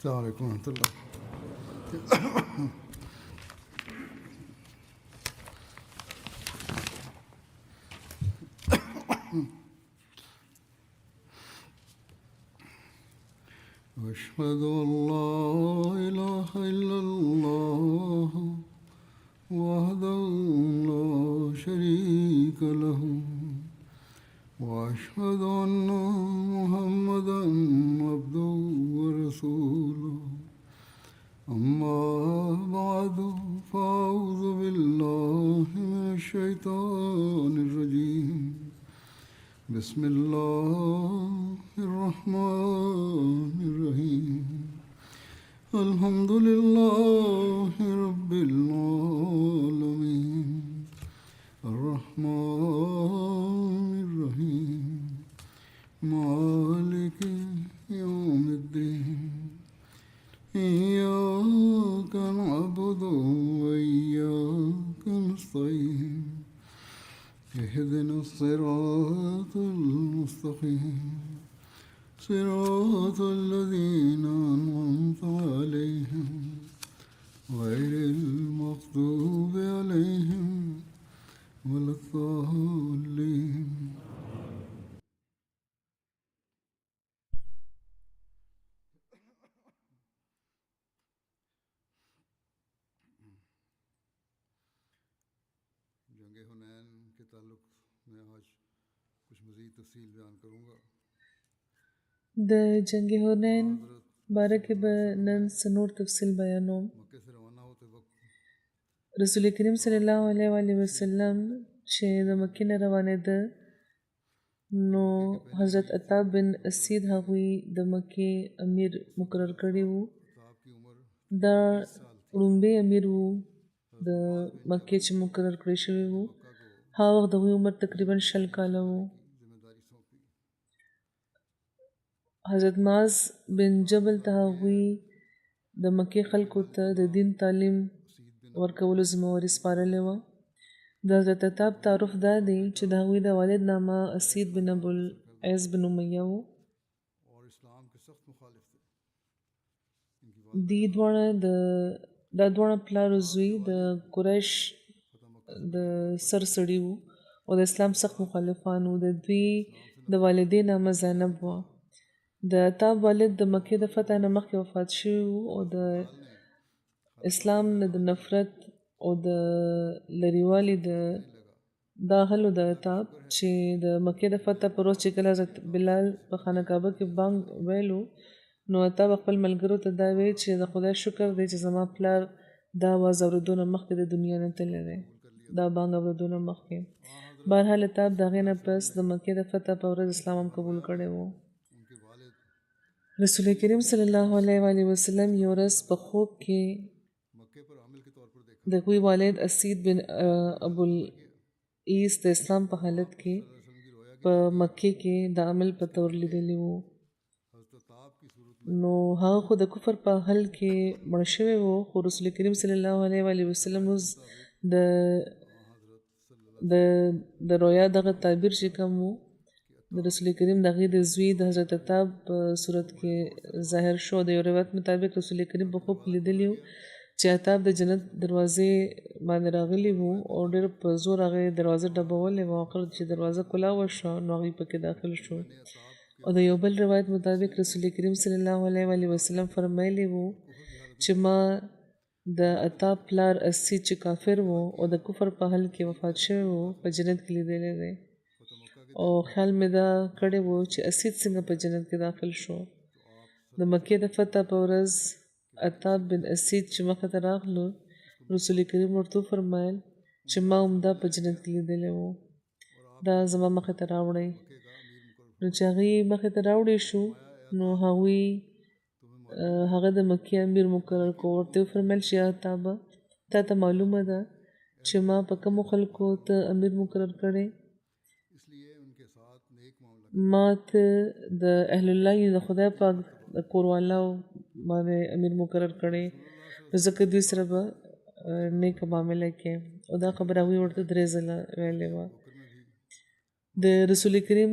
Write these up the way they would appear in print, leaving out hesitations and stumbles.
السلام عليكم ورحمة الله. أشهد أن لا إله إلا الله وحده لا شريك له وأشهد أن محمدا عبده ورسوله أما بعد فأعوذ بالله من الشيطان الرجيم بسم الله الرحمن الرحيم الحمد لله رب العالمين الرحمن الرحيم مالك يوم الدين إياك نعبد وإياك نستعين اهدنا الصراط المستقيم صراط الذين أنعمت عليهم غير المغضوب عليهم ولا الضالين. जंग हुनैन के ताल्लुक में आज कुछ मज़ीद तफसील बयान करूँगा. د جنگ حنین باره کې به نن څه نور تفصیل بیانوم. मक्के से रवाना होते वक्त رسول کریم صلی الله علیه و آله وسلم چې د مکې نه روانېده نو حضرت عطا بن اسید هغوی د مکې امیر مقرر کړی وو. साहब की उम्र دا لومبی امیر وو د مکې چې مقرر کړی شوی وو. هغه وخت د هغوی عمر تقریبا 60 کاله وو. जिम्मेदारी सौंपी. حضرت معاذ بن جبل ته هغوی د مکې خلکو ته د دین تعلیم ورکولو ذمہواري سپارلې وه. د حضرت عطاب تعارف دا دی چې د هغوی د والد نامه اسید بن ابوالعز بن امیه وو. और इस्लाम के सख्त मुखालिफ थे. دا دواړه پلار او زوی د قریش د سر سړي وو او د اسلام سخت مخالفان وو. د دوی د والدې نامه زینب وه. د عطاب والد د مکې د فتح نه مخکې وفات شوی وو او د اسلام نه د نفرت او د لریوالي دا حل د عطاب چې د مکې د فتح پر ورځ چې کله حضرت بلال په خانه کعبه کې بانګ ویلو نو عطاب خپل ملګرو ته دا وی چې د خدای شکر دی چې زما پلار دا آواز اورېدو نه مخکې د دنیا نه تللی دی، دا بانګ اورېدو نه مخکې. بهرحال عطاب د هغې نه پس د مکې د فتح په ورځ اسلام هم قبول کړی و. رسول کریم صلی الله علیه و آله وسلم یو ورځ په خوب کې د هغوی والد اسید بن ابوالعیس د اسلام په حالت کې په مکې کې د عمل په طور لیدلی وو. نو هغه خو د کفر په حل کې مړ شوی وو، خو رسول کریم صلی الله علیه و آله وسلم اوس د رویا دغه تعبیر چې کوم وو د رسول کریم د هغې د زوی د حضرت عطاب په صورت کې ظاهر شو. د یو روایت مطابق رسول کریم په خوب کې لیدلی و چې عطاب د جنت دروازې باندې راغلی وو او ډېر په زور هغې دروازه ډبولې وه. آخر چې دروازه کلاو شوه نو هغوی پکې داخل شو. او د یو بل روایت مطابق رسول کریم صلی الله علیه و آله وسلم فرمایلی وو چې ما د عطاب پلار اسید چې کافر وو او د کفر په حل کې وفات شوی وو په جنت کې لیدلی دی او خیال مې دا کړی وو چې اسید څنګه په جنت کې داخل شو. د مکې د فتح په ورځ عطاب بن اسید چې مخې ته راغلو رسول کریم ورته وفرمایل چې ما همدا په جنت کې لیدلی وو، دا زما مخې ته راوړئ. نو چې هغې مخې ته راوړی شو نو هغوی هغه د مکې امیر مقرر کړو. ورته وفرمیل چې یا عطابه تا ته معلومه ده چې ما په کومو خلکو ته امیر مقرر کړی؟ ما ته د اهل الله د خدای پاک د کوروالاو باندې امیر مقرر کړی، ځکه دوی سره به نیکه معامله کې. او دا خبره هغوی ورته 3 ځله ویلې وه. د رسول کریم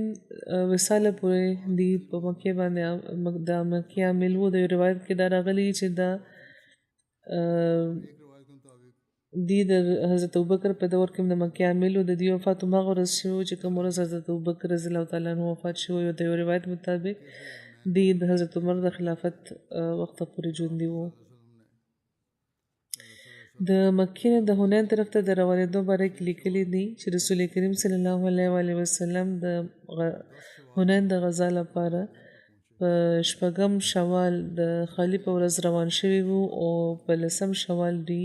وصاله پورې دی په مکې باندې د مکې عامل و. د یو روایت کې دا راغلی چې دا دی د حضرت ابوبکر په دور کې د مکې عامل و. د دې وفات هغه ورځ شوی چې کوم ورځ حضرت ابوبکر رضی الله تعالی عنہ وفات شوی و. د یو روایت مطابق دی د حضرت عمر د خلافت وخت پورې ژوندي وو. د مکې نه د هنین طرف ته د روانېدو باره کې لیکلي دي چې رسول کریم صلی الله علیه وسلم د هنین د غزا لپاره په شپږم شوال د خالی په ورځ روان شوي وو او په لسم شوال دی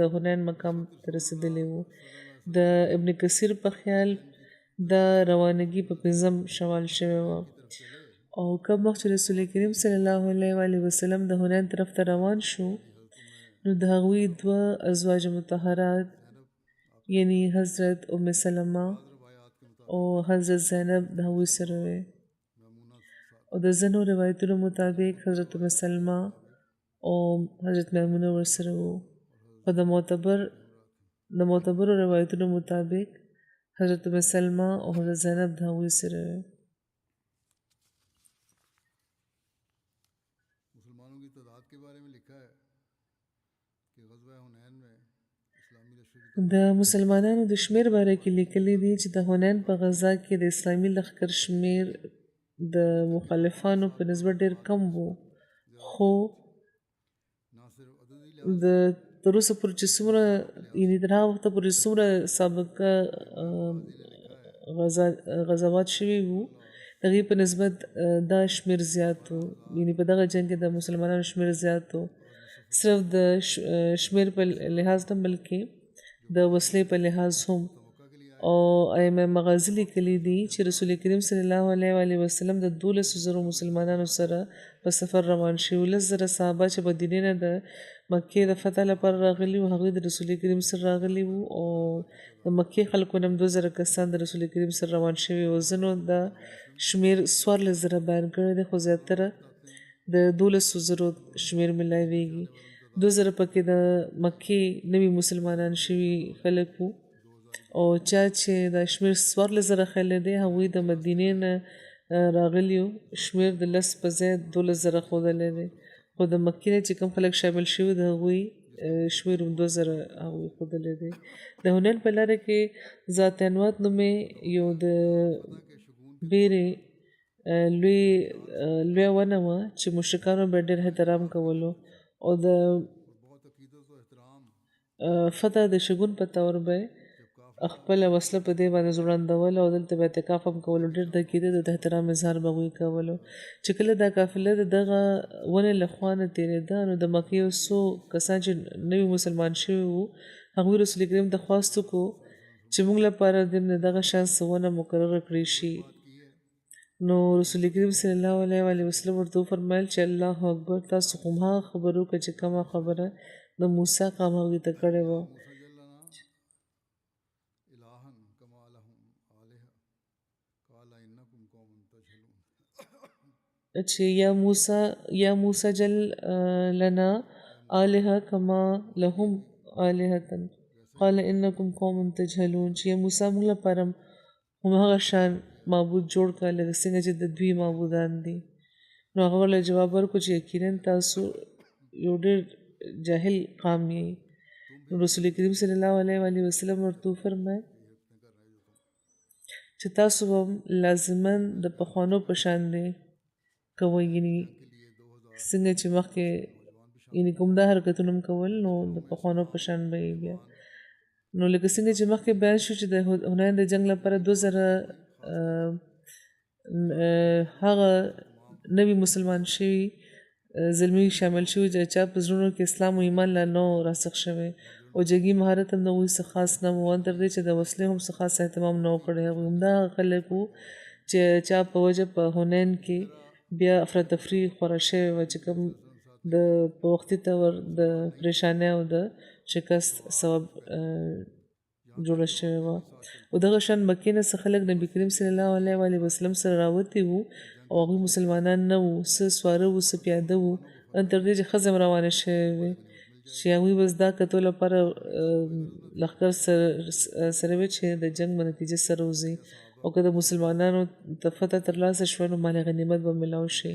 د هنین مقام ته رسېدلی وو. د ابن کثیر په خیال دا روانګي په پنځم شوال شوی وه او کوم وخت چې رسول کریم صلی الله علیه وسلم د هنین طرف ته روان شو نو د هغوی دوه ازواج مطهرات یعنی حضرت ام سلمه او حضرت زینب د هغوی سره وې او د ځینو روایتونو مطابق حضرت ام سلمه او حضرت میمونه ورسره وو. خو د معتبرو روایتونو مطابق حضرت ام سلمه او حضرت زینب د هغوی سره وې. مسلمانوں کی تعداد کے بارے میں لکھا ہے کہ غزوہ حنین میں اسلامی لشکر د مسلمانانو د شمیر باره کې لیکلي دي چې د حنین په غزا کې د اسلامي لښکر شمیر د مخالفانو په نسبت ډېر کم وو خو د تر اوسه پورې چې څومره یعنې تر هغه وخته پورې څومره سابقه غزوات شوي وو د هغې په نسبت دا شمیر زیات و. یعنې په دغه جنګ کې د مسلمانانو شمیر زیات و صرف د شمیر په لحاظ نه بلکې د وسلې په لحاظ هم. او ائمه مغازي لیکلي دي چې رسول کریم صلی الله علیه وسلم د 12,000 مسلمانانو سره په سفر روان شي. 10,000 صحابه چې مدینې نه د مکې د فتح لپاره راغلي وو هغوی د رسول کریم سره راغلي وو او د مکې خلکو نه هم 2,000 کسان د رسول کریم سره روان شوي وو. ځینو دا شمیر 14,000 بیان کړی دی خو زیاتره د 12,000 شمیر ملاویږي. 2,000 پکې د مکې نوي مسلمانان شوي خلک وو او چا چې دا شمیر 14,000 خلک دی هغوی د مدینې نه راغلي وو شمیر د 10 په ځای 12,000 ښودلی دی خو د مکې نه چې کوم خلک شامل شوي د هغوی شمیر هم 2,000 هغوی ښودلی دی. د هنین په لاره کې ذات انوات نومې یو د بیرې لویه ونه وه چې مشرکانو به ډېر احترام کولو او د فتح د شګون په طور به خپله وسله په دې باندې ځوړندوله او دلته به اعتکاف هم کولو. ډېر د عقیدې د احترام اظهار به هغوی کولو. چې کله دا قافله د دغه ونې له خوا نه تېرېده نو د مکې یو څو کسان چې نوي مسلمان شوي وو هغوی رسول کریم ته خواست وکړو چې موږ لپاره د دغه شان څه ونه مقرره کړی شي. نو رسول کریم صلی الله علیه وسلم ورته وفرمیل چې الله اکبر تاسو خو هغه خبرو که چې کومه خبره د موسی قوم هغوی ته کړې وه چې یا موسی جل لنا آلهه کما لهم آلهة قال انکم قوم تجهلون چې یا موسی موږ لپاره هماغه شان معبود جوړ کړه لکه څنګه چې د دوی معبودان دي. نو هغه ورله جواب ورکړو چې یقینا تاسو یو ډېر جاهل قوم یې. نو رسول کریم صلی الله علیه وسلم ورته وفرمیل چې تاسو به لازما د پخوانو په شان دی کوئ یعنې څنګه چې مخکې یعنې کوم دا حرکتونه هم کول نو د پخوانو په شان به یې بیا. نو لکه څنګه چې مخکې بیان شو چې د حنین د جنګ لپاره 2,000 هغه نوي مسلمان شوي زلمي شامل شوي چې چا په زړونو کې اسلام او ایمان لا نه و راسخ شوی او جنګي مهارت هم د هغوی څه خاص نه و تر دې چې د وسلې هم څه خاص اهتمام نه و کړی. هغوی همدا خلک وو چې چا په وجه په حنین کې بیا افراتفري خوره شوې وه چې کوم د په وختي طور د پریشانۍ او د شکست سبب جوړه شوې وه. او دغه شان مکې نه څه خلک نبي کریم صلی الله علیه وسلم سره راوتي وو او هغوی مسلمانان نه وو څه سواره وو څه پیاده وو تر دې چې ښځې هم روانې شوې وې چې هغوی به زده کتو لپاره لښکر سره وې چې د جنګ په نتیجه سره وځي او که د مسلمانانو ته فتح ترلاسه شوه نو مال غنیمت به ملاو شي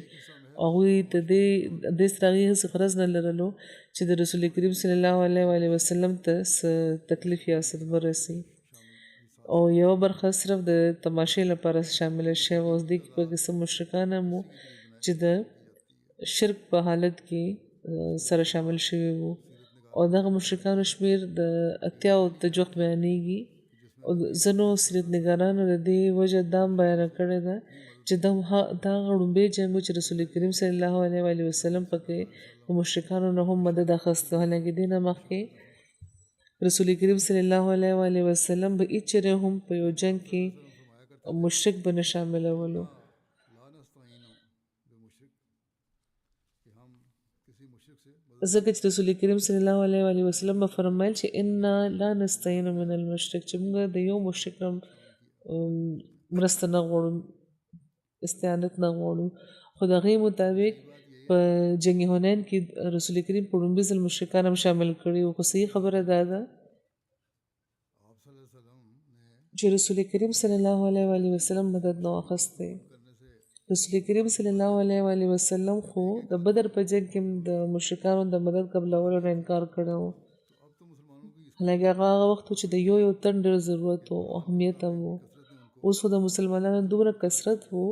او هغوی ته دې سره هغې هېڅ غرض نه لرلو چې د رسول کریم صلی الله علیه و آله وسلم ته څه تکلیف یا صدمه رسي او یوه برخه صرف د تماشې لپاره شامله شوې وه اوس دې کې پکې څه مشرکان هم وو چې د شرک په حالت کې سره شامل شوي وو او دغه مشرکانو شمېر د اتیاو ته جوخت بیانېږي او ځینو سیرت نګارانو د دې وجه دا هم بیانه کړې ده چې دا هغه لومړی جنګ و چې رسول کریم صلی الله علیه و آله وسلم پکې د مشرکانو نه هم مدد اخیسته حالانکه دې نه مخکې رسول کریم صلی الله علیه و آله وسلم به هیڅ چېرې هم په یو جنګ کې مشرک به نه شاملولو ځکه چې رسول کریم صلی الله علیه و آله وسلم به فرمایل چې انا لا نستعین من المشرک چې موږ د یو مشرک مرسته نه غواړو استعانت نه غواړو خو د هغې مطابق په جنګ حنین کې رسول کریم په لومړي ځل مشرکان هم شامل کړي وو خو صحیح خبره دا ده چې رسول کریم صلی الله علیه و آله وسلم مدد نه واخیستی رسول کریم صلی الله علیه و آله وسلم خو د بدر په جنګ کې د مشرکانو د مدد قبلولو نه انکار کړی و حالانکه هغه وخت چې د یو تن ډېر ضرورت و اهمیت هم و اوس خو د مسلمانانو دومره کثرت و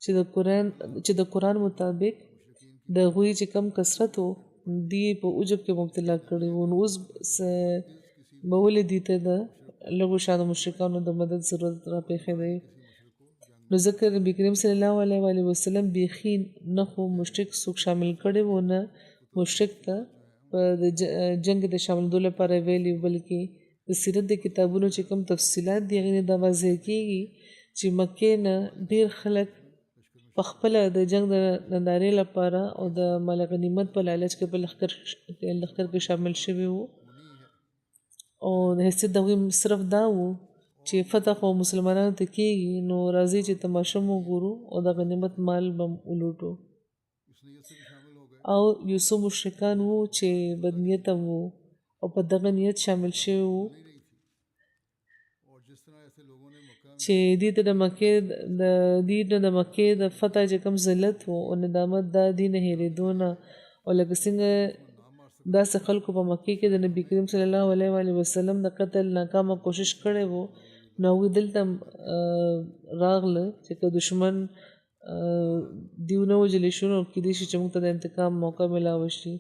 چې د قرآن مطابق د هغوی چې کم کثرت و دی په عجب کې مبتلا کړي وو نو اوس به ولې دې ته د لږو شانو مشرکانو د مدد ضرورت راپېښی دی نو ځکه نبي کریم صلی الله علیه و آله وسلم بیخي نه خو مشرک څوک شامل کړی و نه مشرک ته په جنګ د شاملېدو لپاره ویلي بلکې د سیرت د کتابونو چې کوم تفصیلات دي هغې نه دا واضح کېږي چې مکې نه ډېر خلک په خپله د جنګ د نندارې لپاره او د مال غنیمت په لالچ کې په لښکر کې شامل شوي وو او د حیثیت د هغوی صرف دا و چې فتح خو مسلمانانو ته کېږي نو راځي چې تماشه مو وګورو او د غنیمت مال به ولوټو او یو څو مشرکان وو چې بدنیته وو او په دغه نیت شامل شوي وو چې دې ته د مکې د فتح چې کوم ذلت و او ندامت دا دې نه هېرېدو نه او لکه څنګه داسې خلکو په مکې کې د نبي کریم صلی الله علیه و آله وسلم د قتل ناکامه کوشش کړی و نو هغوی دلته راغله چې که دشمن دیو نه وژلی شو نو کیدای شي چې موږ ته د انتقام موقع میلاوه شي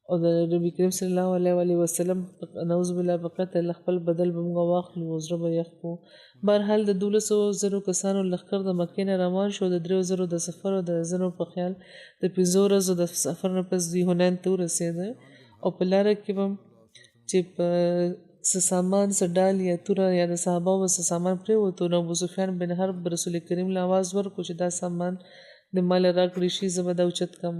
او د نبي کریم صلی الله علیه و آله وسلم نعوذ بالله په قتل خپل بدل به موږ واخلو او زړه به یخ کړو بهرحال د 12,000 کسانو لښکر د مکې نه روان شو د 3,000 د سفر او د ځینو په خیال د 5 ورځو د سفر نه پس دوی هنین ته ورسېده او په لاره کې به چې په څه سامان څه ډال یا توره یا د صحابه و څه سامان پرېوتو نو ابو سفیان بن حرب رسول کریم له آواز ورکړو چې دا سامان د مال راکړی شي زه به دا اوچت کړم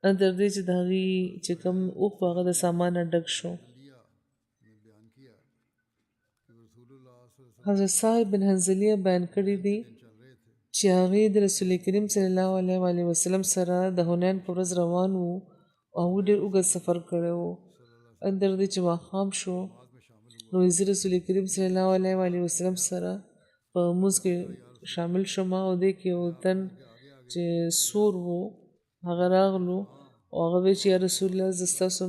تر دې چې د هغې چې کوم اوښ و هغه د سامان نه ډک شو حضرت صاحب بن حنظلیه بیان کړي دي چې هغې د رسول کریم صلی الله علیه و آله وسلم سره د حنین په ورځ روان وو او هغوی ډېر اوږد سفر کړی و اندر دې چې ماښام شو نو زه رسول کریم صلی الله علیه و آله وسلم سره په لمونځ کې شامل شوم او دې کې یو تن چې سور و هغه راغلو او هغه وی چې یا رسول الله زه ستاسو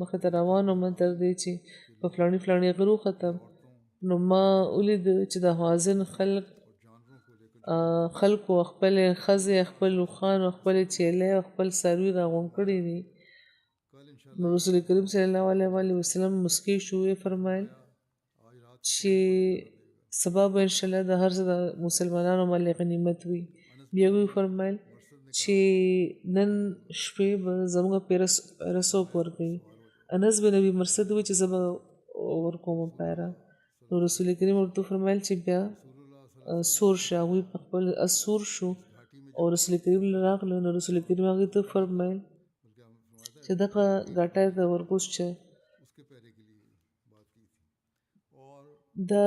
مخې ته روان وم تر دې چې په فلاني غره وختم نو ما ولید چې د حوازن خلکو خپلې ښځې خپل اوښان او خپلې چیلې او خپل څاروي راغونډ کړي دي نو رسول کریم صلی الله علیه و آله وسلم مسکی شو یې فرمایل چې سبا به انشاءالله د هر څه د مسلمانانو مال غنیمت وي بیا وی فرمایل چې نن شپې به زموږ پیره څوک ورکوي انس بن ابي مرثد وی چې زه به ورکوم پیره نو رسول کریم ورته فرمایل چې بیا سور شه هغوی په خپل سور شو او رسول کریم راغله نو رسول کریم هغې ته فرمایل چې دغه ګاټی ته ورکوس چې دا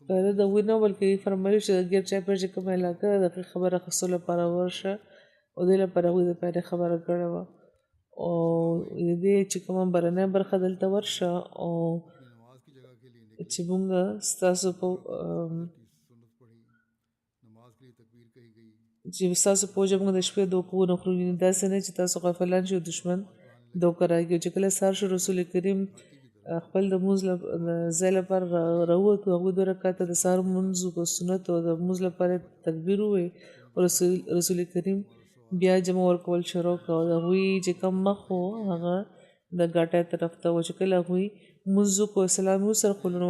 پیره د هغوی نه بلکې فرمایلي چې د ګیر چاپېر چې کومه علاقه ده د هغې خبر اخیستلو لپاره ورشه او دې لپاره هغوی د پیرې خبره کړې وه او د دې چې کومه بهرنۍ برخه دلته ورشه او چې مونږ ستاسو په چې ستاسو په وجه مونږ د شپې دوکو نه خورو داسې نه چې تاسو غافلان شو دشمن دوکه راکړي چې کله سهار شو رسول کریم خپل د مونځ ځای لپاره راووتو هغوی 2 رکعته د سهار مونځ په سنت او د مونځ لپاره تکبیر ووایي رسول کریم بیا جمع ورکول شروع کړه او هغوی چې کوم مخ و هغه د ګاټۍ طرف ته و چې کله هغوی مونځ کو سلام وسره خلونو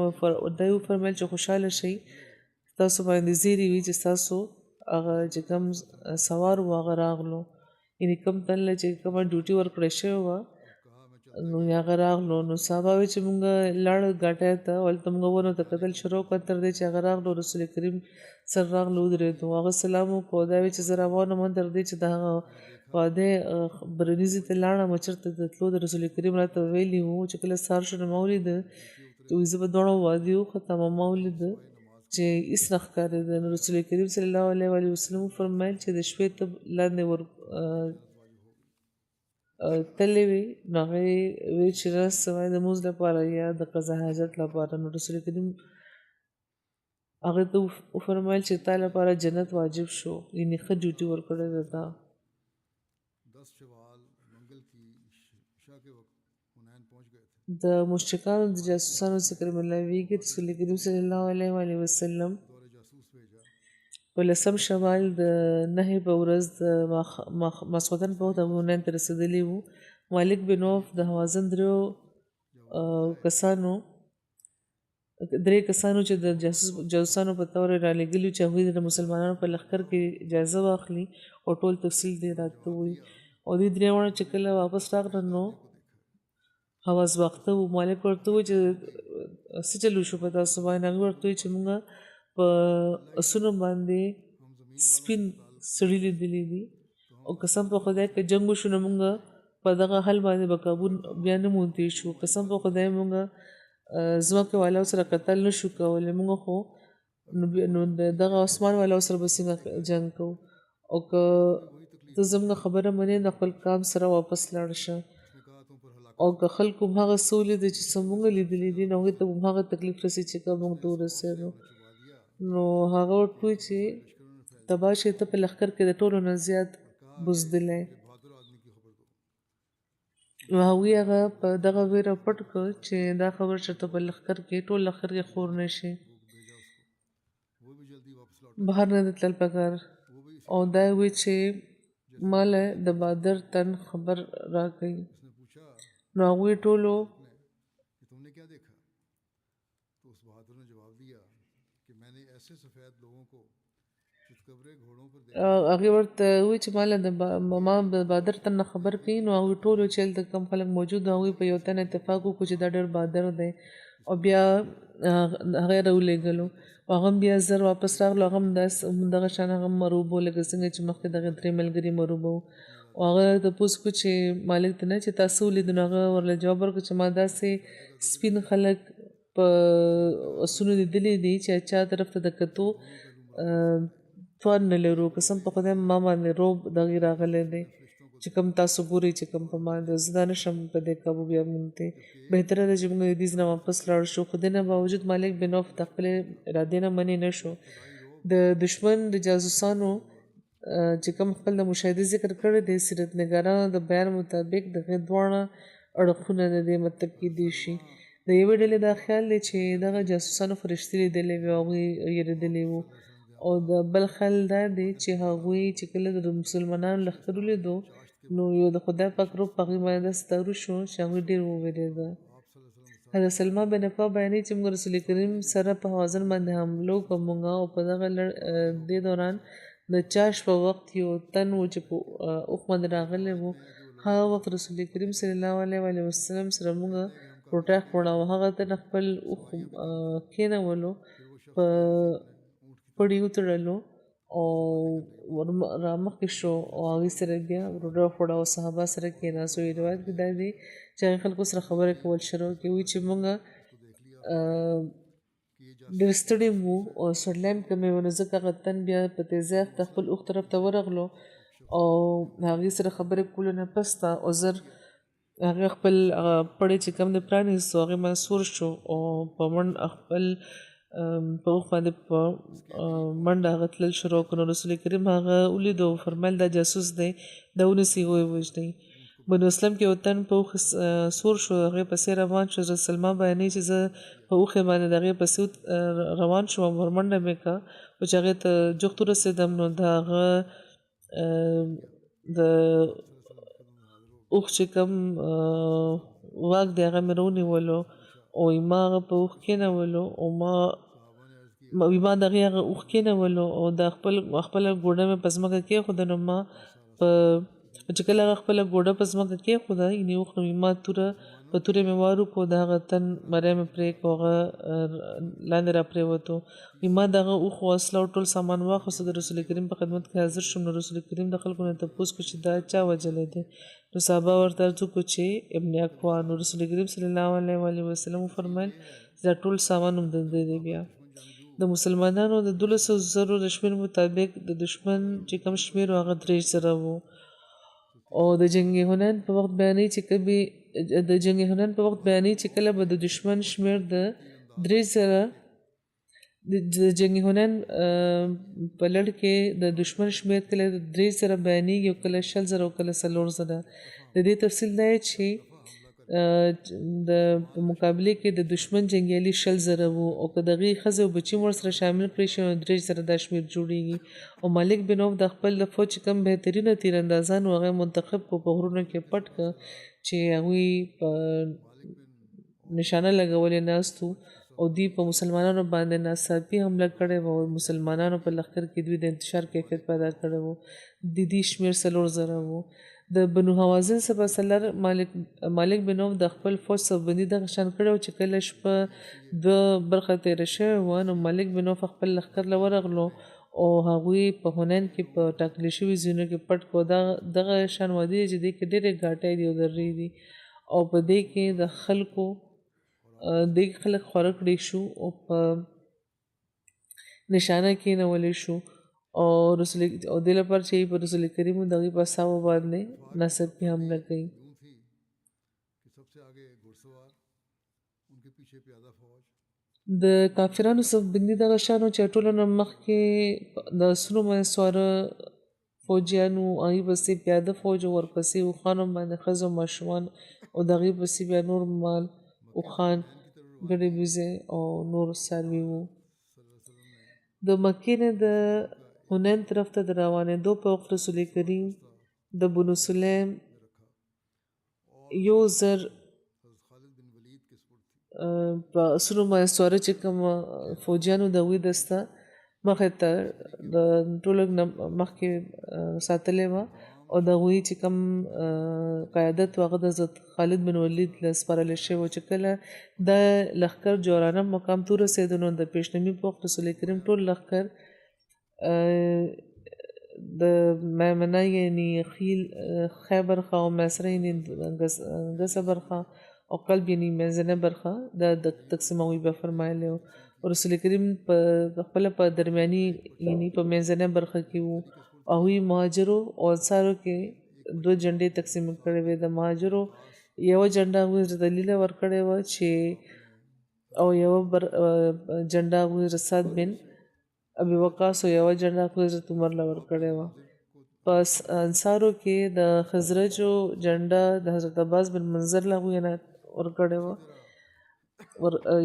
دا یو فرمایل چې خوشحاله شي تاسو باندې زیری وي چې تاسو هغه چې کوم سوار و هغه راغلو یعنی کوم تن له چې کومه ډیوټي ورکړی شوې وه نو هغه راغلو نو صحابه وایي چې مونږ لاړ ګاټۍ ته هلته مونږ ونو ته کتل شروع کړه تر دې چې هغه راغلو رسول کریم سر راغلو ودرېدو هغه سلام وکړو دا وایي چې زه روانه وم تر دې چې د هغه واده برنیزي ته لاړم چېرته د تلو د رسول کریم راته ویلي وو چې کله سهار شو نو ما ولیده چې زه به دواړو وادي وختم ما ولیده چې هېڅ نه ښکارېده نو رسول کریم صلی الله علیه وسلم وفرمیل چې د شپې ته لاندې ور تللی وي نو هغې وی چې رس وایي د مونځ لپاره یا د قضا حاجت لپاره نو رسول کریم هغې ته وفرمیل چې تا لپاره جنت واجب شو یعنې ښه ډیوټي ورکړې ده تا د مشرکانو د جاسوسانو ذکر ملاویږي رسول کریم صلی الله علیه وسلم په 10 شوال د 9 په ورځ د ماسخوتن په وخت هنین ته رسېدلی وو مالک بن عوف د هوازن 3 کسانو چې د جاسوسانو په طور رالېږلي چې هغوی د مسلمانانو په لښکر کې اجازه واخلي او ټول تفصیل دې راته ووایي او دې 3 واړه چې کله واپس راغلل نو حواس وخته و مالک ورته ووایي چې څه چل وشو په تاسو باندې هغوی ورته ووایي چې مونږ په اسونو باندې سپین سړي لیدلي دي او قسم په خدای که جنګ وشو نو مونږ په دغه حل باندې به قابو بیا نه موندې شو قسم په خدای مونږ ځمکې والاو سره قتل نه شو کولی مونږ خو نو دغه اسمان والاو سره به څنګه جنګ کوو او که ته زموږ خبره منې د خپل کام سره واپس لاړ شه او که خلکو هماغه څه ولیدل چې څه مونږ لیدلي دي نو هغوی ته هماغه تکلیف رسي چې کوم مونږ ته ورسېدو نو هغه ورته وایي چې تباه شې ته په لښکر کې د ټولو نه زیات بزدلی نو هغوی هغه په دغه ویره پټ کړ چې دا خبر چېرته په لښکر کې ټول لښکر کې خور نه شي بهر نه د تلل پکار او دا یې وایي چې ما له د بادر تن خبر راکوي نو هغوی ټولو هغې ورته وایي چې ما د بادر تن نه خبر کوي نو هغوی ټولو چې هلته کوم خلک موجود هغوی په یو تن اتفاق وکړو چې دا ډېر بادر دی او بیا هغه یې راولېږلو هغه هم بیا زر واپس راغلو هغه هم دغه شان هغه هم مروب و لکه څنګه چې مخکې دغه 3 ملګري مروب وو او هغه تپوس کړو چې مالک ته نه چې تاسو ولیدو نو هغه ورله جواب ورکړو چې ما داسې سپین خلک په اسونو لیدلي دي چې چا طرف ته د کتو توان نه لرو قسم په خدای ما باندې روب دغې راغلی دی چې کوم تاسو ګورئ چې کوم په ما دی زه دا نه شم په دې قابو بیا موندې بهتره ده چې موږ د دې نه واپس لاړ شو خو دې نه باوجود مالک بن عوف د خپلې ارادې نه منې نه شو د دشمن د جاسوسانو چې کوم خپل د مشاهدې ذکر کړی دی سیرت نګارانو د بیان مطابق دغه دواړه اړخونه د دې مطلب کېدای شي د یوې ډلې دا خیال دی چې دغه جاسوسانو فرښتې لیدلې وي او هغوی یېرېدلي وو او د بل خیال دا دی چې هغوی چې کله د مسلمانانو لښکر ولیدو نو یو د خدای پاک روح په هغوی باندې داسې تاوره شو چې هغوی ډېر ووېرېده حضرت سلمه بن عفا بیانوي چې موږ رسول کریم سره په حوازن باندې حمله وکړه موږ او په دغه دې دوران د چاش په وخت یو تن و چې په اوښ باندې راغلی و هغه وخت رسول کریم صلی الله علیه وسلم سره موږ روټۍ خوړه او هغه تن خپل اوښ کېنولو په پړي وتړلو او رامخکې شو او هغوی سره بیا روډه وخوړه او صحابه سره کېناستو روایت کې دا دی چې هغې خلکو سره خبرې کول شروع کړې وایي چې موږ ډېر ستړي وو او سړلی هم کمې وو نو ځکه هغه تن بیا په تیزۍ اخته خپل اوښ طرف ته ورغلو او هغې سره خبرې کولو نه پس ته عذر هغه خپل پړی چې کوم د پرانیستو هغې باندې سور شو او په خپل په اوښ باندې په منډه هغه تلل شروع کړو. رسول کریم هغه ولیدو، فرمیل دا جاسوس دی، دا ونیسئ ویې وژنئ. بنو اسلم کې یو تن په اوښ سور شو، هغې پسې روان شو. حضرت سلما بیانوي چې زه په اوښې باندې د هغې پسې روان شوم، ورمنډه مې کړه، خو چې هغې ته جغت ورسېدم نو د هغه د اوښ چې کوم واک دی هغه مې راونیولو او ما هغه په اوښ کېنولو او ما د هغې هغه اوښ کېنولو او د خپله ګوډه مې په ځمکه کېښوده. نو ما چې کله هغه خپله ګوډه په ځمکه کېښوده یعنې اوښ، نو ما په توره مې وار وکړو، د هغه تن مری مې پرې کړو، هغه لاندې را پرېوتو. ما د هغه اوښ وسله او ټول سامان واخیستو، د رسول کریم په خدمت کې حاضر شوم. نو رسول کریم د خلکو نه تپوس کړو چې دا چا وژلی دی؟ نو صحابه ورته عرض وکړو چې ابن اکوا. نو رسول کریم صلی الله علیه وسلم وفرمیل دا ټول سامان هم د ده دی. بیا د مسلمانانو د 12,000 د شمېر مطابق د دشمن چې کوم شمېر و هغه 3 و. او د جنګ هنین په وخت بیانوي چې کله به د دشمن شمېر د 3 د جنګ هنین په لړ کې د دشمن شمېر کله 3 بیانېږي او کله 20,000 او کله 4,000. د دې تفصیل دا دی چې د مقابله کې د دشمن جنګیالي 20,000 وو او که د هغې ښځې او بچي مو ورسره شامل کړی شي نو 3 دا شمېر جوړیږي. او مالک بن عوف د خپل د فوج چې کوم بهترینه تیراندازان و هغه منتخب کو، په غرونو کې پټ کړه چې هغوی په نشانه لګولې ناست وو او دوی په مسلمانانو باندې ناڅاپي حمله کړې وه او مسلمانانو په لښکر کې دوی د انتشار کیفیت پیدا کړی و. د دې شمېر 4,000 وو. د بنو حوازن سبا سالار مالک بن عوف د خپل فوج صفبندي دغه شان کړی و چې کله شپه 2 برخه تېره شوې وه نو مالک بن عوف خپل لښکر له ورغلو او هغوی په هنین کې په ټاکلي شوي ځایونو کې پټ کړو. دغه شان وادي دی چې دې کې ډېرې ګاټۍ دي او درې دي او په دې کې د خلکو خلک خوره کړی شو او په نشانه کېنولی شو او دې لپاره چې په رسول کریم د هغوی په اصحابو باندې ناڅاپي حمله کوي. د کافرانو صفبندي دغه شان و چې ټولو نه مخکې د اسونو باندې سواره فوجیان وو، هغوی پسې پیاده فوج او ورپسې اوښانو باندې ښځې او ماشومان او د هغوی پسې بیا نور مال، اوښان، ګډې بوزې او نور څاروي وو. د مکې نه د هنین طرف ته د روانېدو په وخت رسول کریم د بنو سلیم 1,000 په اسونو باندې سواره چې کوم فوجیانو د هغوی دسته مخې ته د ټولو نه مخکې ساتلې وه او د هغوی چې کوم قیادت و هغه د حضرت خالد بن ولید له سپارلی شوی و. چې کله دا لښکر جورانه مقام ته ورسېدو نو د پیشنمي په وخت رسول کریم ټول لښکر د میمنه یعنې ښی برخه او میسره یعنې ګسه برخه او قلب یعنې منځنۍ برخه دا د تقسیموي به فرمایلی و. رسول کریم په خپله په درمیاني یعنې په منځنۍ برخه کې وو. هغوی مهاجرو او انصارو کې 2 جنډې تقسیم کړې وې. د مهاجرو یوه جنډه هغوی حضرت علي له ورکړې وه چې او یوه جنډه هغوی حضرت سعد بن ابي وقاص او یوه جنډه هغوی حضرت عمر له ورکړې وه. په انصارو کې د خزرجو جنډه د حضرت عباس بن منظر له هغوی نه ورکړې وه،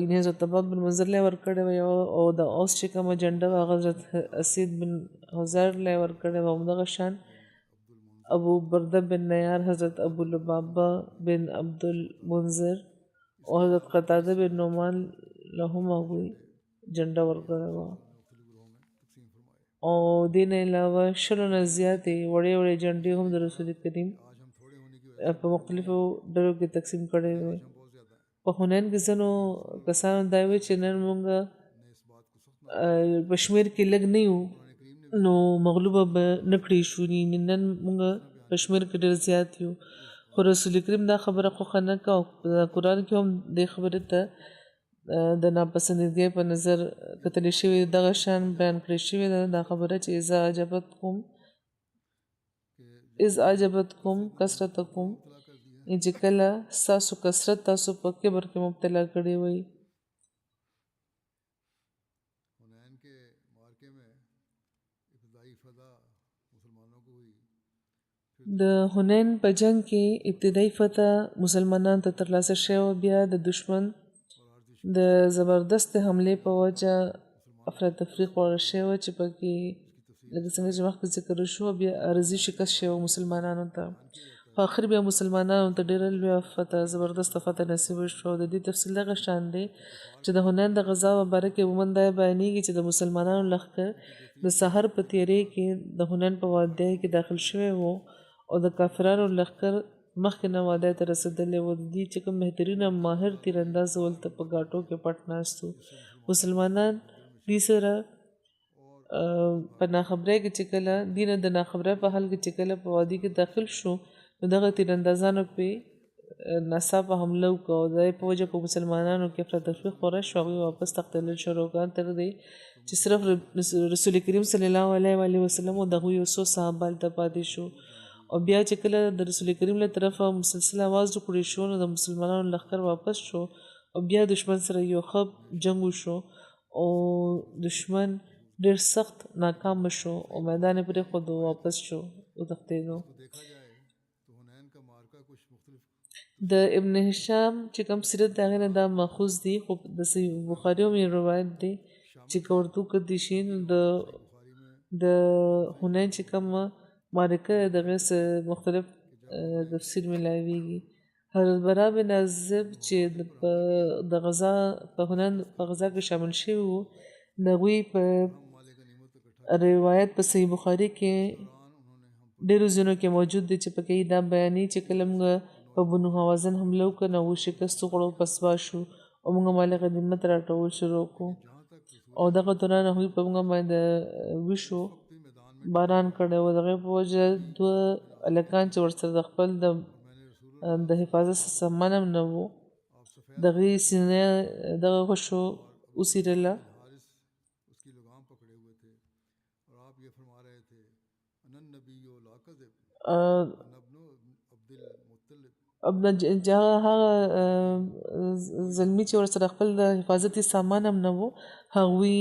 یعنې حضرت عباس بن منظر له یې ورکړې وه او د اوس چې کومه جنډه وه هغه حضرت اسید بن حضیر له یې ورکړې وه. همدغه شان ابو برده بن نیار، حضرت ابو لبابه بن عبدالمنذر او حضرت قتاده بن نعمان له هم هغوی جنډه ورکړې وه. او دې نه علاوه 100 نه زیاتې وړې وړې جنډې هم د رسول کریم په مختلفو ډلو کې تقسیم کړې وې. په هنین کې ځینو کسانو دا ویل چې نن مونږ په شمېر کې لږ نه یو نو مغلوبه به نه کړی شو، نن مونږ په شمېر کې ډېر زیات یو. خو رسول کریم دا خبره خوښه نه کړه او قرآن کې هم دې خبرې ته د ناپسندیدګۍ په نظر کتلی شوې دغه شان بیان کړی شوې ده دا خبره چې اذ اعجبتکم کثرتکم چې کله ستاسو کثرت تاسو په کبر کې مبتلا کړی وي. हुनैन के मार्के में इब्तदाई फदा मुसलमानों को हुई. د حنین په جنگ کې ابتدایي فتح مسلمانانو ته ترلاسه شوه. بیا د دشمن د زبردست حملې په وجه افراتفری خوړل شوه چې پکې لکه څنګه چې مخکې ذکر شو بیا عرضي شکست شوه مسلمانانو ته. په آخر بیا مسلمانانو ته ډېره لویه فتح زبردسته فتح نصیب شوه. د دې تفصیل دغه شان دی چې د حنین د غزا په باره کې عموماً دا بیانېږي چې د مسلمانانو لښکر د سحر په تیارې کې د حنین په وادۍ کې داخل شوی و او د کافرانو لښکر مخکې نه وادۍ ته رسېدلی و. د دې چې کوم بهترینه ماهر تیرانداز ولته په ګاټو کې پټ ناست وو. مسلمانان دې سره په ناخبرۍ کې چې کله دینه د ناخبرۍ په حال کې چې کله په وادي کې داخل شو نو دغه تیراندازانو پې ناڅاپه حمله وکړه او د هغې په وجه په مسلمانانو کې افراتفری خوره شوه. هغوی واپس تښتېدل شروع کړه تر دې چې صرف رسول کریم صلی الله علیه وسلم او د هغوی یو څو صحابه هلته پاتې شو. او بیا چې کله د رسول کریم له طرفه مسلسل آواز وکړی شو نو د مسلمانانو لښکر واپس شو او بیا دشمن سره یو ښه جنګ وشو او دشمن ډېر سخت ناکام شو او میدان یې پرېښود او واپس شو وتښتېدو. د ابن هشام چې کوم سیرت د هغې نه دا ماخوذ دي خو د صحیح بخاري هم یې روایت دی چې که ورته وکتلی شي نو د حنین چې کومه معرکه د هغې مختلف تفسیر میلاویږي. حضرت برا بن عازب چې د غزا په حنین په غزا کې شامل شوي وو د هغوی په روایت په صحیح بخاري کې ډېرو ځینو کې موجود دی چې پکې دا بیانې چې کله موږ په بنو حوازن حمله وکړه نو هغوی شکست وخوړو پسبا شو او موږ مال غنیمت راټول شروع کړو او دغه دوران هغوی په موږ باندې ویشو باران کړی و. د هغې په وجه دوه هلکان چې ورسره د خپل د حفاظت سامان هم نه و د هغې سینه دغه غشو وڅیرله. هغه زلمي چې ورسره خپل د حفاظتي سامان هم نه و هغوی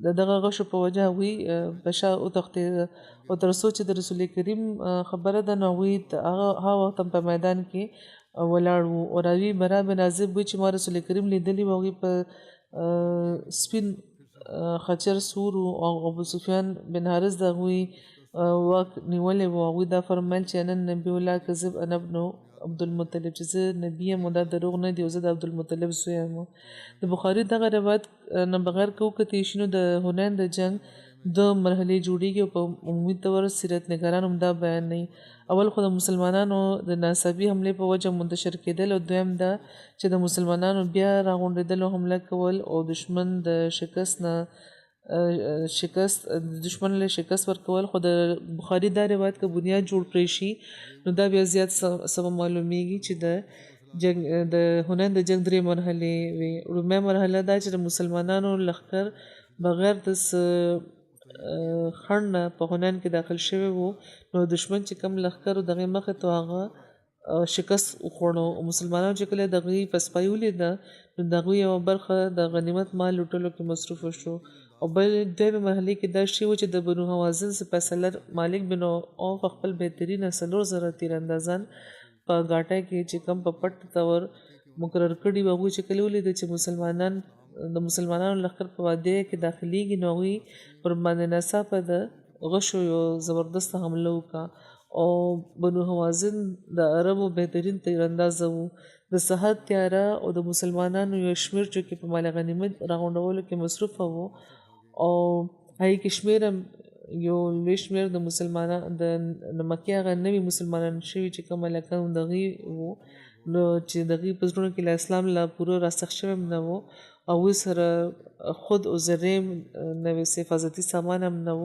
د دغه غشو په وجه هغوی په شا وتښتېده او تر څو چې د رسول کریم خبره ده نو هغوی هغه وخت هم په میدان کې ولاړ وو. او راوي برا بن عازب وایي چې ما رسول کریم لیدلي و هغوی په سپین خچر سور او ابو سفیان بن حارث د هغوی واک نیولی و. هغوی دا فرمایل چې انا نبی الله کذب انا ابن عبدالمطلب چې زه نبي یم او دا دروغ نه دی او زه د عبدالمطلب زوی یم. د بخاري دغه روایت نه بغیر که وکتلی شي نو د حنین د جنګ دو مرحلې جوړېږي او په عمومي طور سیرت نګاران هم دا بیانوي. اول خو د مسلمانانو د ناڅاپي حملې په وجه منتشر کېدل او دویم دا چې د مسلمانانو بیا راغونډېدل او حمله کول او دشمن د دشمن له شکست ورکول. خو د بخاري دا روایت که بنیاد جوړ کړی شي نو دا بیا زیات سبب معلومیږي چې د حنین د جنګ درې مرحلې وي. لومړۍ مرحله دا چې د مسلمانانو لښکر بغیر د خنډ نه په حنین کې داخل شوی وو نو دشمن چې کوم لښکر و د هغې مخې ته هغه شکست وخوړو او مسلمانانو چې کله د هغوی پسپایي ولیده نو د هغوی یوه برخه د غنیمت مال لوټلو کې مصروفه شو. او بل دویمې مرحلې کې دا شی و چې د بنو حوازن سپه سالار مالک بن عوف خپل بهترینه 4,000 تیراندازان په ګاټۍ کې چې کوم په پټ طور مقرر کړي وو هغوی چې کله ولیده چې د مسلمانانو لښکر په وادۍ کې داخلېږي نو هغوی پر باندې ناڅاپه د غشو یو زبردسته حمله وکړه او بنو حوازن د عربو بهترین تیراندازه وو. د سحر تیاره او د مسلمانانو یو شمېر چې په مال غنیمت راغونډولو کې مصروفه وو او هغې کې شمېر هم یو لوی شمېر د مسلمانانو د مکې هغه نوي مسلمانان شوي چې کوم هلکان د هغوی وو نو چې د هغوی په زړونو کې له اسلام لا پوره راسخ شوی هم نه و. هغوی سره خود او زرې نوې حفاظتي سامان هم نه و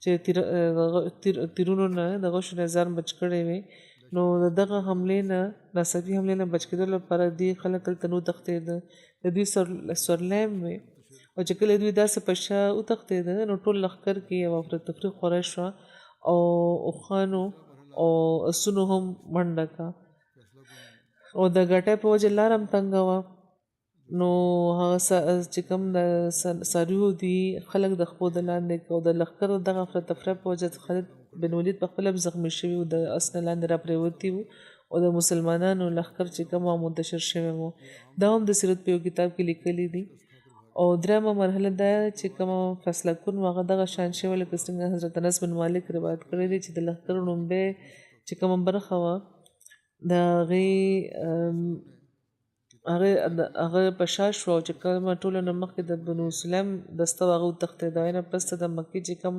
چې تیرونو نه د غشو نه ځان بچ کړی وی. نو د دغه حملې نه ناڅاپي حملې نه بچ کېدو لپاره دې خلک هلته نه وتښتېده. د دوی سورلی هم وی او چې کله دوی داسې په شا وتښتېده نو ټول لښکر کې یوه افراتفري خوره شوه او اوښانو او اسونو هم منډه کا او د ګټې په وجه لار هم تنګه وه نو هغه چې کوم د سارویو دي خلک د خپو د لاندې او د لښکر دغه افراتفره په وجه خالد بن ولید په خپل هم زخمي شوي و د اس نه لاندې را پرېوتي وو او د مسلمانانو لښکر چې کوم منتشر شوی و دا هم د سیرت په یو کتاب کې لیکلي دي او درېمه مرحله دا چې کومه فیصله کون هغه دغه شان شوی لکه څنګه حضرت انس بن مالک روایت کړی دی چې د لښکر لومبۍ چې کومه برخه وه د هغه په شا شوه او چې کومه ټوله نه مخکې د بنو سلیم دسته وه هغه وتښتېده هغې نه پس ته د مکې چې کوم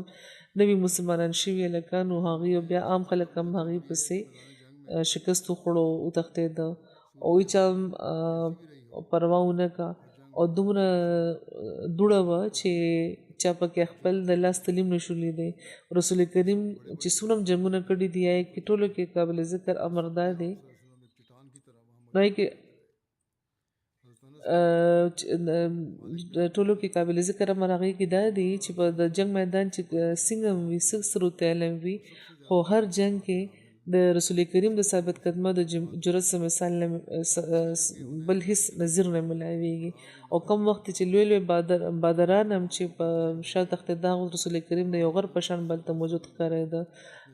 نوي مسلمانان شوي هلکان وو هغوی بیا عام خلک هم هغوی پسې شکست وخوړو وتښتېده او هېچا هم پروا ونه کا او دومره دوړه وه چې چا پکې خپل د لاس تلیم نشو لیدی رسول کریم چې څومره هم جنګونه کړي دي یا کې ټولو کې قابل ذکر امر دا دی نو کې ټولو کې قابل ذکر امر هغې کې دا دی چې په د جنګ میدان چې څنګه هم وي څه سروتیالی وي خو هر جنګ کې د رسول کریم د ثابت قدمه د جرأت څه مثال بل هیڅ نظیر نه ملاویږي او کم وخت چې لوی لوی بادران هم چې په شا تښتېده هغو رسول کریم د یو غر په شان بل ته موجود ښکارېده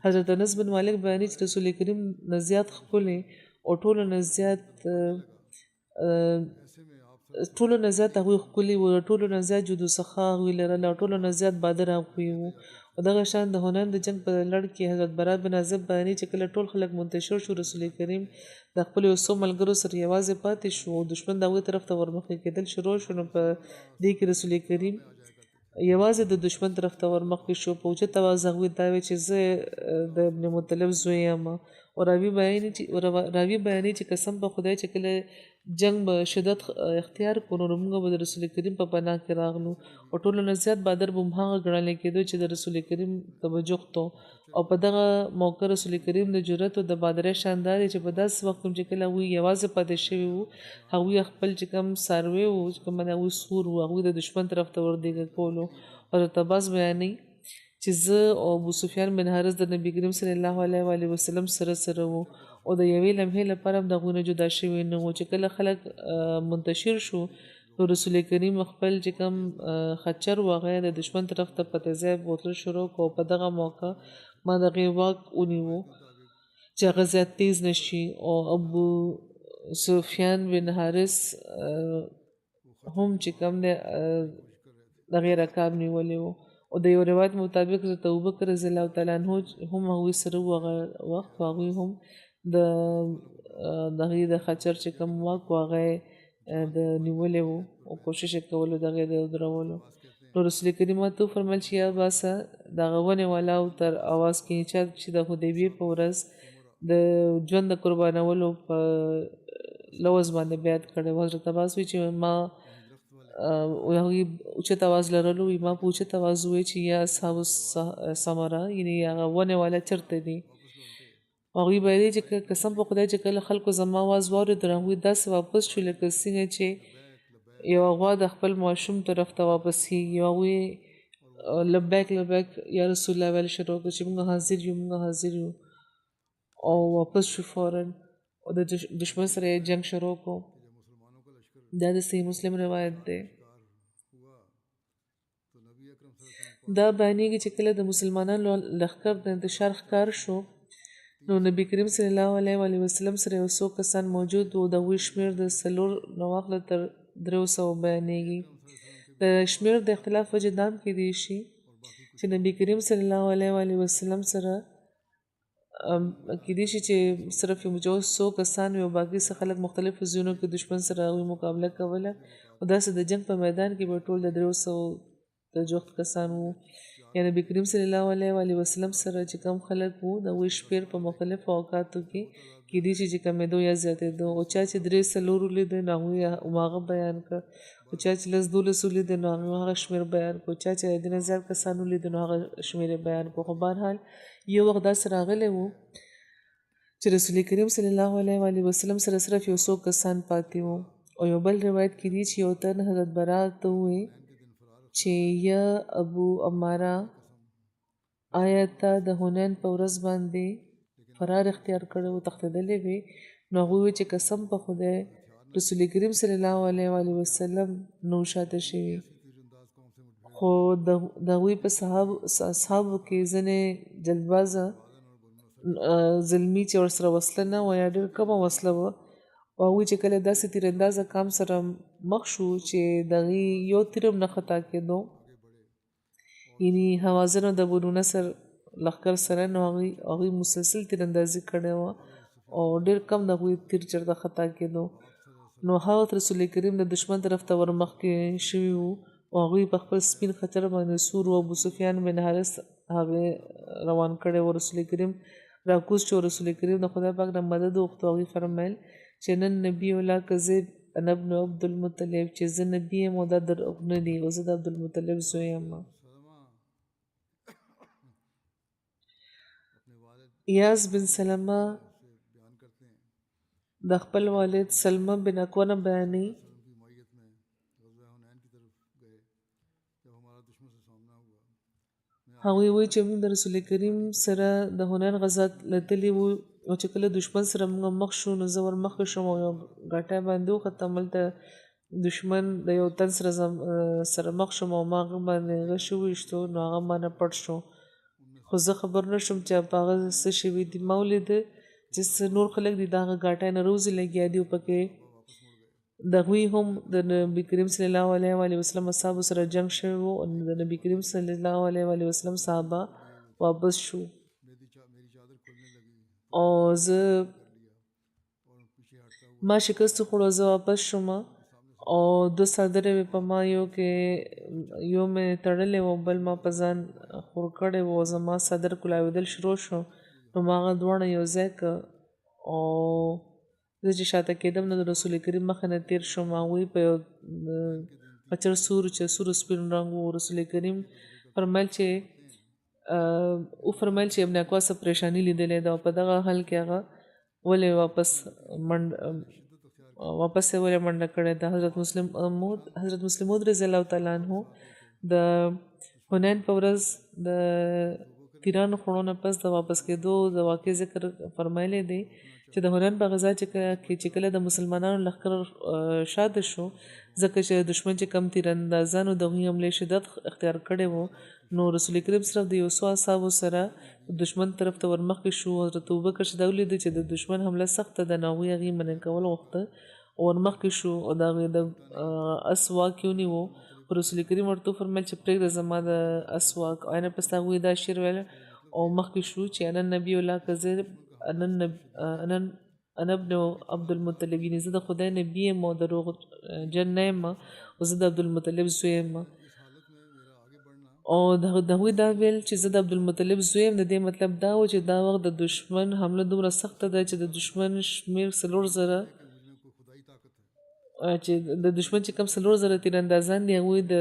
حضرت انس بن مالک بیانوي چې رسول کریم نه زیات ښکلی او ټولو نه زیات هغوی ښکلي وو ټولو نه زیات جود و سخا هغوی لرل او ټولو نه زیات بادر هغوی وو او دغه شان د هنان د جنګ په لړ کې حضرت برا بن عازب بیانوي چې کله ټول خلک منتشر شو رسول کریم د خپلو یو څو ملګرو سره یوازې پاتې شو او دښمن د هغوی طرف ته ورمخکې کېدل شروع شو نو په دې کې رسول کریم یوازې د دښمن طرف ته ورمخکې شو په اوچت اواز هغوی دا وایي چې زه د ابن مطلب زوی یم او راوي بیانوي چې قسم په خدای چې کله جنگ به شدت اختیار کړو نو موږ به د رسول کریم په پناه کې راغلو او ټولو نه زیات بادر به هماغه ګڼلی کېدو چې د رسول کریم ته به جوخت او په دغه موقع رسول کریم د جرأت او د بادرۍ شاندار چې په داسې وخت چې کله هغوی یوازې پاتې شوي وو هغوی خپل چې کوم څاروي وو چې کوم هغوی سور وو هغوی د دښمن طرف ته وردېږه کولو حضرت عباس بیانوي چې زه او ابو سفیان بن حارث د نبي کریم صلی الله علیه وسلم سره وو او د یوې لمحې لپاره هم د هغوی نه جدا شوي نه وو چې کله خلک منتشر شو نو رسول کریم خپل چې کوم خچر و هغه د دښمن طرف ته په تیزۍ بوتل شروع کړو په دغه موقع ما د هغې واک ونیو چې هغه زیات تیز نشي او ابو سفیان بن حارث هم چې کوم دی د هغې رکاب نیولی و او د یو روایت مطابق حضرت ابوبکر رضی الله تعالی عنه هم هغوی سره و هغه وخت هغوی هم د هغې د خچر چې کوم واک و هغه د نیولی و او کوشش یې کولو د هغې د درولو نو رسول کریم ورته وفرمیل چې یا باسه د هغه ونې والاو تر اواز کې چا چې د حدیبیې په ورځ د ژوند د قربانولو په لوز باندې بیعت کړی و حضرت عباس وایي چې ما هغوی اوچت اواز لرلو ما په اوچت اواز ووایي چې یا اصحاب الثمره یعنې هغه ونې والا چېرته دي هغوی ویلي چې قسم په خدای چې کله خلکو زما اواز واورېد نو هغوی داسې واپس شو لکه څنګه چې یوه غوا د خپل ماشوم طرف ته واپس کېږي هغوی لبیک لبیک یا رسول الله ویل شروع کړه چې موږ حاضر یو او واپس شو فوراً او د دشمن سره یې جنګ شروع کړو دا د صحیح مسلم روایت دی دا بیانېږي چې کله د مسلمانانو لښکر د انتشار ښکار شو نو نبی کریم صلی الله علیه وسلم سره یو څو کسان موجود وو د هغوی شمېر د 4 نه واخله تر 300 بیانېږي د شمېر د اختلاف وجې دا هم کیدی شي چې نبی کریم صلی الله علیه وسلم سره کیدی شي چې صرف یو څو کسان وي او باقي څه خلک مختلفو ځایونو کې دښمن سره هغوی مقابله کوله او داسې د جنګ په میدان کې به ټول د 300 د جوخت کسان وو یا نبی کریم صلی الله علیه وسلم سره چې کوم خلک وو د هغوی شمېر په مختلفو اوقاتو کې کیدی شي چې کمېدو یا زیاتېدو او چا چې 3 ولیدل نو هغوی هماغه بیان کړ او چا چې 10 ولیدل نو هغه شمېر بیان کړو چا چې د نه زیات کسان ولیدل نو هغه شمېر بیان کړو خو بهرحال یو وخت داسې راغلی و چې رسول کریم صلی الله علیه وسلم سره صرف یو څو کسان پاتې وو او یو بل روایت کې دی چې یو تن حضرت برا ته ووایي چې یا ابو عماره آیا ته د هنین په ورځ باندې فرار اختیار کړی و تښتېدلی وې نو هغوی وویل چې قسم په خدای رسول کریم صلی الله علیه و آله وسلم نو شاته شوي خو د هغوی په اصحابو کې ځینې جلدبازه زلمي چې ورسره وسله نه وه یا ډېر کمه وسله وه او هغوی چې کله داسې تیراندازه کام سره مخ شو چې د هغې یو تیر هم نه خطا کېدو یعنې حوازنو د بنو نصر لښکر سره نو هغوی مسلسل تیراندازي کړې وه او ډېر کم د هغوی تیر چېرته خطا کېدو نو هغه وخت رسول کریم د دشمن طرف ته ور مخکې شوي وو او هغوی په خپل سپین خچر باندې سور و ابو سفیان بن حارث هغې روان کړی و رسول کریم راکوز شو رسول کریم د خدای پاک نه مدد وغوښتو هغوی فرمیل چې نن نبي ولا کذب انا ابن عبدالمطلب چې زه نبي یم او دا دروغ نه دي او زه د عبدالمطلب زوی یم ایاز بن سلمه د خپل والد سلمه بن اکوه نه بیانوي هغوی وایي چې موږ د رسول کریم سره د حنین غزا تللي وو او چې کله دشمن سره موږ مخ شو نو زه ور مخکې شوم او یو ګاټی باندې وختم هلته دشمن د یو تن سره مخ شوم او ما هغه باندې غشي وویشتو نو هغه مانه پټ شو خو زه خبر نه شوم چې په هغه څه شوي دي ما ولیده چې نور خلک دي د هغه ګاټی نه روزې لګیا دي او پکې د هغوی هم د نبي کریم صلی الله علیه و آله وسلم اصحابو سره جنګ شوی و او د نبي کریم صلی الله علیه و آله وسلم صحابه واپس شو او زه ما شکست خوړو زه واپس شوم او دو څادرې وې په ما یو کې یو مې تړلی و بل ما په ځان خور کړی و زما څادر کولاوېدل شروع شو نو ما هغه دواړه یو ځای کړه او زه چې شاته کېدم نو د رسول کریم مخه نه تېر شوم هغوی په یو خچر سور چې سور سپین رنګ و رسول کریم فرمیل چې ابن اکوا څه پریشاني لیدلې ده او په دغه حال کې هغه ولې واپس یې ولې منډه کړې ده حضرت مسلم موعود رضی الله تعالی عنه د حنین په ورځ د تیرانو خوړو نه پس د واپس کېدو د واقع ذکر فرمایلی دی چې د حنین په غزا چې کله د مسلمانانو لښکر شاته شو ځکه چې دشمن چې کم تیراندازانو د هغوی حملې شدت اختیار کړی و نو رسول کریم صرف د یو څو اصحابو سره دشمن طرف ته ورمخکې شو حضرت ابوبکر چې دا ولیده چې د دشمن حمله سخته ده نو هغوی هغې منع کول غوښته او ورمخکې شو او د هغې د اس واک یې ونیو رسول کریم ورته وفرمیل چې پرېږده زما د اس واک او اینه پس هغوی دا شعر ویل او مخکې شو چې انا نبي لا کذب انا ابن عبدالمطلب یعنې زه د خدای نبي یم او دروغ جن نه یم او زه د عبدالمطلب زوی یم او د هغوی دا ویل چې زه د عبدالمطلب زوی یم د دې مطلب دا و چې دا وخت د دشمن حمله دومره سخته ده چې د دشمن شمېر 4,000 چې د دشمن چې کم 4,000 تیراندازان دي هغوی د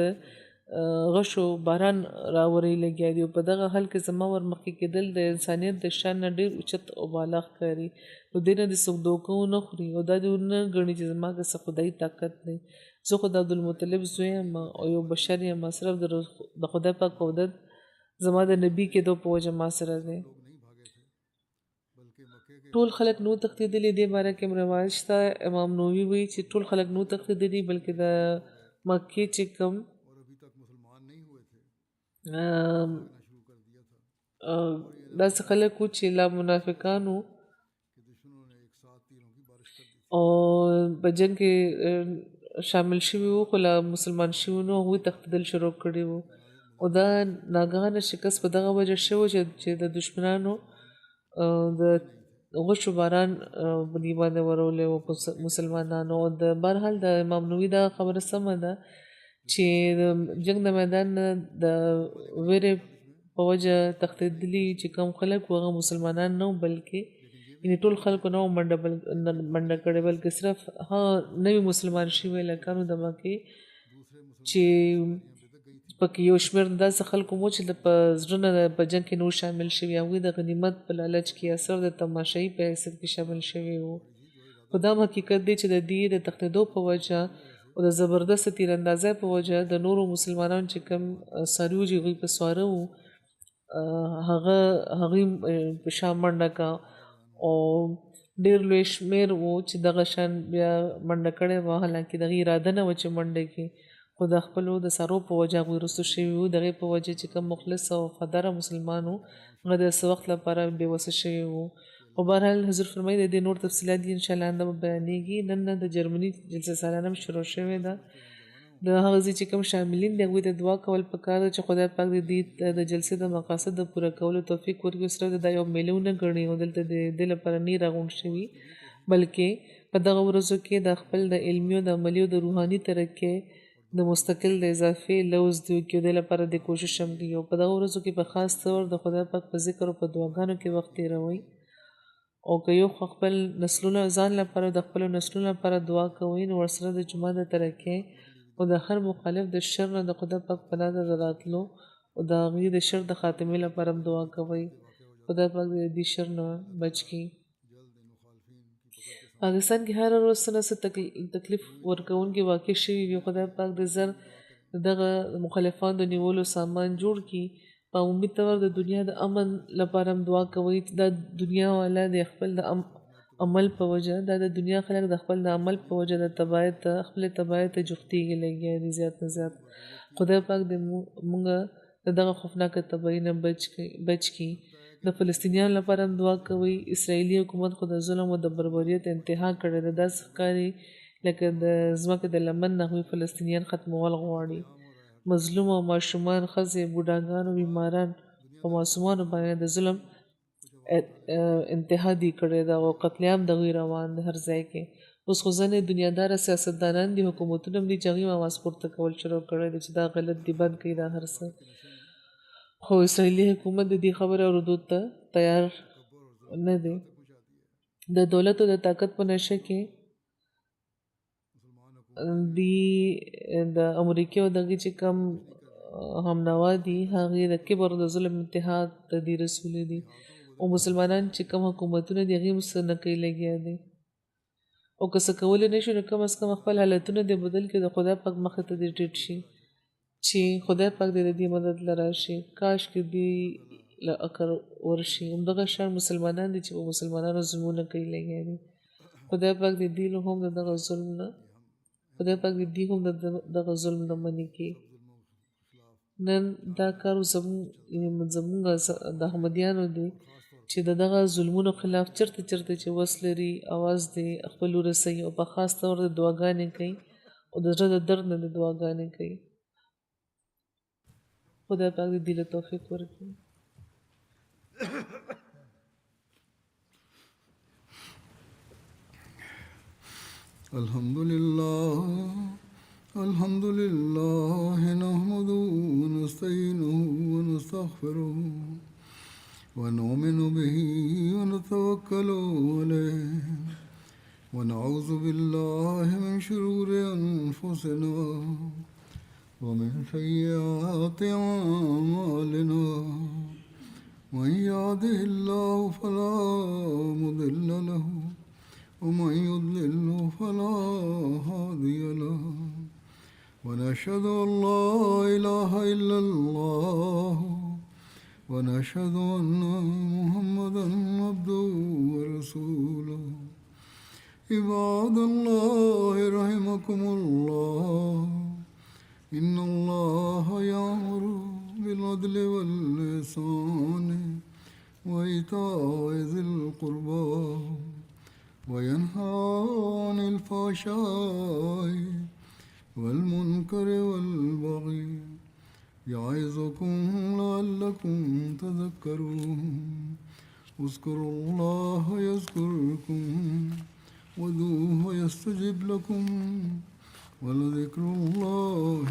غشو باران راورې لګیا دي او په دغه حال کې زما ورمخکې کېدل د انسانیت د شان نه ډېر اوچت او بالا ښکاري نو دې نه د څوک دوکه ونه خوري او دا دې ونه ګڼي چې زما که څه خدایي طاقت دی زه خو د عبدالمطلب زوی یم او یو بشر یم صرف د خدای پاک په ودت زما د نبي کېدو په وجه ما سره دی ټول خلک نو تښتېدلي دې باره کې روایت شته امام نووي وایي چې ټول خلک نو تښتېدلي بلکې د مکې چې کوم داسې خلک وو چې لا منافقان وو او په جنګ کې شامل شوي وو خو لا مسلمان شوي نو هغوی تښتېدل شروع کړي وو او دا ناګهانه شکست په دغه وجه شوی چې د دشمنانو د غشو باران په دې باندې ورولی و مسلمانانو او د بهرحال د امام نووي دا خبره سمه ده چې د جنګ د میدان نه د ویرې په وجه تښتېدلي چې کوم خلک وو هغه مسلمانان نه وو بلکې یعنې ټول خلکو نه وو منډه کړې بلکې صرف هغه نوي مسلمان شوي لکانو د مکې چې پکې یو شمېر داسې خلکو مو چې په زړه نه په جنګ کې نو شامل شوي هغوی د غنیمت په لالچ کې یا صرف د تماشایي په حیثیت کې شامل شوي وو خو دا حقیقت دی چې د دې د تښتېدو په وجه او د زبردست تیراندازۍ په وجه د نورو مسلمانانو چې کوم څاروي چې هغوی په سواره وو هغوی په شا منډه کا او ډېر لوی شمېر و چې دغه شان بیا منډه کړې وه، حالانکې د هغې اراده نه وه چې منډه کړي، خو د خپلو د سرو په وجه هغوی وروستو شوي وو. د هغې په وجه چې کوم مخلص او وفاداره مسلمان و هغه د څه وخت لپاره بېوسه شوي وو. خو بهرحال حضور فرمایي د دې نور تفصیلات دي انشاءالله آینده به بیانېږي. نن نه د جرمني جلسه سالانه هم شروع شوې ده. د هغه ځای چې کوم شاملین دي هغوی ته دعا کول پکار ده چې خدای پاک د دې د جلسې د مقاصد د پوره کولو توفیق ورکړي. صرف د دا یو میله ونه ګڼي او دلته د دې لپاره نه راغونډ شوي، بلکې په دغه ورځو کې د خپل د علمي او د عملي او د روحاني ترقۍ د مستقل د اضافي لوز دی کې د لپاره د کوشش هم کوي. او په دغه ورځو کې په خاص طور د خدای پاک په ذکر او په دعاګانو کې وخت تېروئ. او که یو خپل نسلونه ځان لپاره د خپلو نسلونو لپاره دعا کوئ، نو ورسره د جماعت د ترقۍ او د هر مخالف د شر نه د خدای پاک پناه د راتلو او د هغې د شر د خاتمې لپاره هم دعا کوئ. خدای پاک د دې شر نه بچ کړي. پاکستان کې هر ورځ څه نه څه تکلیف ورکوونکي واقع شوي وي. خدای پاک د زر دغه مخالفانو د نیولو سامان جوړ کړي. په عمومي طور د دنیا د امن لپاره هم دعا کوئ چې دا دنیا والا د خپل د عمل په وجه، دا د دنیا خلک د خپل د عمل په وجه د تباهۍ ته خپل تباهۍ ته جوختېږي لګیا دي زیات نه زیات. خدای پاک د مونږ د دغه خوفناکه تباهۍ نه بچ کړي. د فلسطینیانو لپاره هم دعا کوئ. اسرائیلي حکومت خو د ظلم او د بربریت انتها کړې ده. داسې ښکاري لکه د ځمکې د لمن نه هغوی فلسطینیان ختمول غواړي. مظلوم او ماشومان، ښځې، بوډاګان او بیماران په ماشومانو باندې د ظلم انتها دی کړې ده او قتل عام د هغوی روان دی هر ځای کې. اوس خو ځینې دنیاداره سیاستدانان دي، حکومتونه هم دي چې هغوی هم اواز پورته کول شروع کړی دی چې دا غلط دي، بند کړي دا هر څه. خو اسرائیلي حکومت د دې خبرې اورېدو ته تیار نه دی. د دولت او د طاقت په نشه کې دی د امریکې او دغې چې کم همنوا دي هغې د کبر د ظلم انتها ته دي رسولي دي. او مسلمانان چې کم حکومتونه دي هغې هم څه نه کوي لګیا دي. او که څه کولی نه شي نو کم از کم خپل حالتونه دې بدل کړي، د خدای پاک مخې ته دې ټیټ شي چې خدای پاک دې د دې مدد له راشي. کاش کې دې له اکر ورشي. همدغه شان مسلمانان دي چې په مسلمانانو ظلمونه کوي لګیا دي. خدای پاک دې دوی هم د دغه ظلم نه خدای پاک دې هم دغه ظلم نه منې کړي. نن دا کار زمونږ د احمدیانو دی چې د دغه ظلمونو خلاف چرته چې وس لري اواز دی خپل ورسوي او په خاص طور د دعاګانې کوي او د زړه د درد نه د دعاګانې کوي. خدای پاک دې دې له توفیق ورکړي. الحمد لله نحمده ونستعينه ونستغفره ونؤمن به ونتوكل عليه ونعوذ بالله من شرور أنفسنا ومن سيئات أعمالنا. من يهده الله فلا مضل له ومن يضلل فلا هادي له. ونشهد أن لا إله إلا الله ونشهد أن محمدا عبده ورسوله. عباد الله رحمكم الله، إن الله يأمر بالعدل والإحسان وإيتاء ذي القربى وينهى عن الفحشاء والمنكر والبغي يعظكم لعلكم تذكرون. اذكروا الله يذكركم وادعوه يستجب لكم ولذكر الله